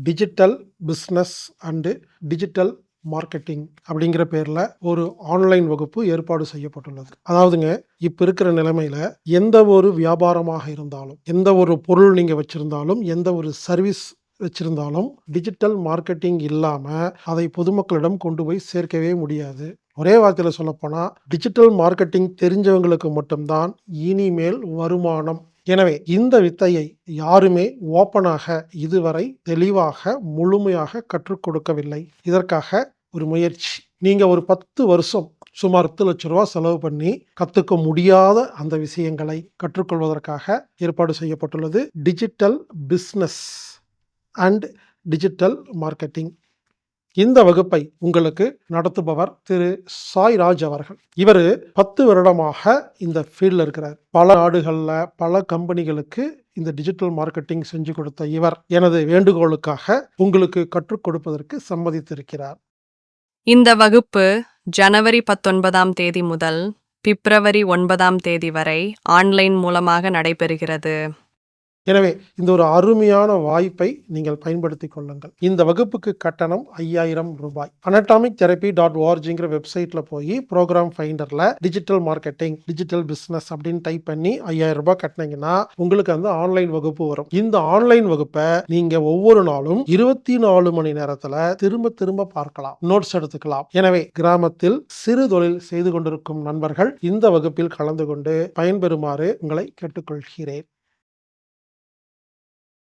Digital business and digital marketing அப்படிங்கிற பேரில் ஒரு ஆன்லைன் வகுப்பு ஏற்பாடு செய்யப்பட்டுள்ளது. அதாவதுங்க, இப்போ இருக்கிற நிலைமையில் எந்த ஒரு வியாபாரமாக இருந்தாலும், எந்த ஒரு பொருள் நீங்கள் வச்சுருந்தாலும், எந்த ஒரு சர்வீஸ் வச்சுருந்தாலும், டிஜிட்டல் மார்க்கெட்டிங் இல்லாமல் அதை பொதுமக்களிடம் கொண்டு போய் சேர்க்கவே முடியாது. ஒரே வார்த்தையில் சொல்லப்போனால், டிஜிட்டல் மார்க்கெட்டிங் தெரிஞ்சவங்களுக்கு மட்டும்தான் இனிமேல் வருமானம். எனவே இந்த வித்தையை யாருமே ஓப்பனாக இதுவரை தெளிவாக முழுமையாக கற்றுக் கொடுக்கவில்லை. இதற்காக ஒரு முயற்சி. நீங்க ஒரு 10 வருஷம் சுமார் 10 லட்சம் ரூபாய் செலவு பண்ணி கற்றுக்க முடியாத அந்த விஷயங்களை கற்றுக்கொள்வதற்காக ஏற்பாடு செய்யப்பட்டுள்ளது. Digital business and digital marketing. இந்த வகுப்பை உங்களுக்கு நடத்துபவர் திரு சாய்ராஜ் அவர்கள். இவர் 10 வருடமாக இந்த ஃபீல்டில் இருக்கிறார். பல நாடுகளில் பல கம்பெனிகளுக்கு இந்த டிஜிட்டல் மார்க்கெட்டிங் செஞ்சு கொடுத்த இவர் எனது வேண்டுகோளுக்காக உங்களுக்கு கற்றுக் கொடுப்பதற்கு சம்மதித்திருக்கிறார். இந்த வகுப்பு ஜனவரி 19ஆம் தேதி முதல் பிப்ரவரி 9ஆம் தேதி வரை ஆன்லைன் மூலமாக நடைபெறுகிறது. எனவே இந்த ஒரு அருமையான வாய்ப்பை நீங்கள் பயன்படுத்தி கொள்ளுங்கள். இந்த வகுப்புக்கு கட்டணம் 5000 ரூபாய். anatomictherapy.orgங்கிற வெப்சைட்டில் போய் ப்ரோக்ராம் ஃபைண்டரில் டிஜிட்டல் மார்க்கெட்டிங், டிஜிட்டல் பிஸ்னஸ் அப்படின்னு டைப் பண்ணி 5000 ரூபாய் கட்டினீங்கன்னா உங்களுக்கு அந்த ஆன்லைன் வகுப்பு வரும். இந்த ஆன்லைன் வகுப்பை நீங்கள் ஒவ்வொரு நாளும் 24 மணி நேரத்தில் திரும்ப திரும்ப பார்க்கலாம், நோட்ஸ் எடுத்துக்கலாம். எனவே கிராமத்தில் சிறு தொழில் செய்து கொண்டிருக்கும் நண்பர்கள் இந்த வகுப்பில் கலந்து கொண்டு பயன்பெறுமாறு உங்களை கேட்டுக்கொள்கிறேன்.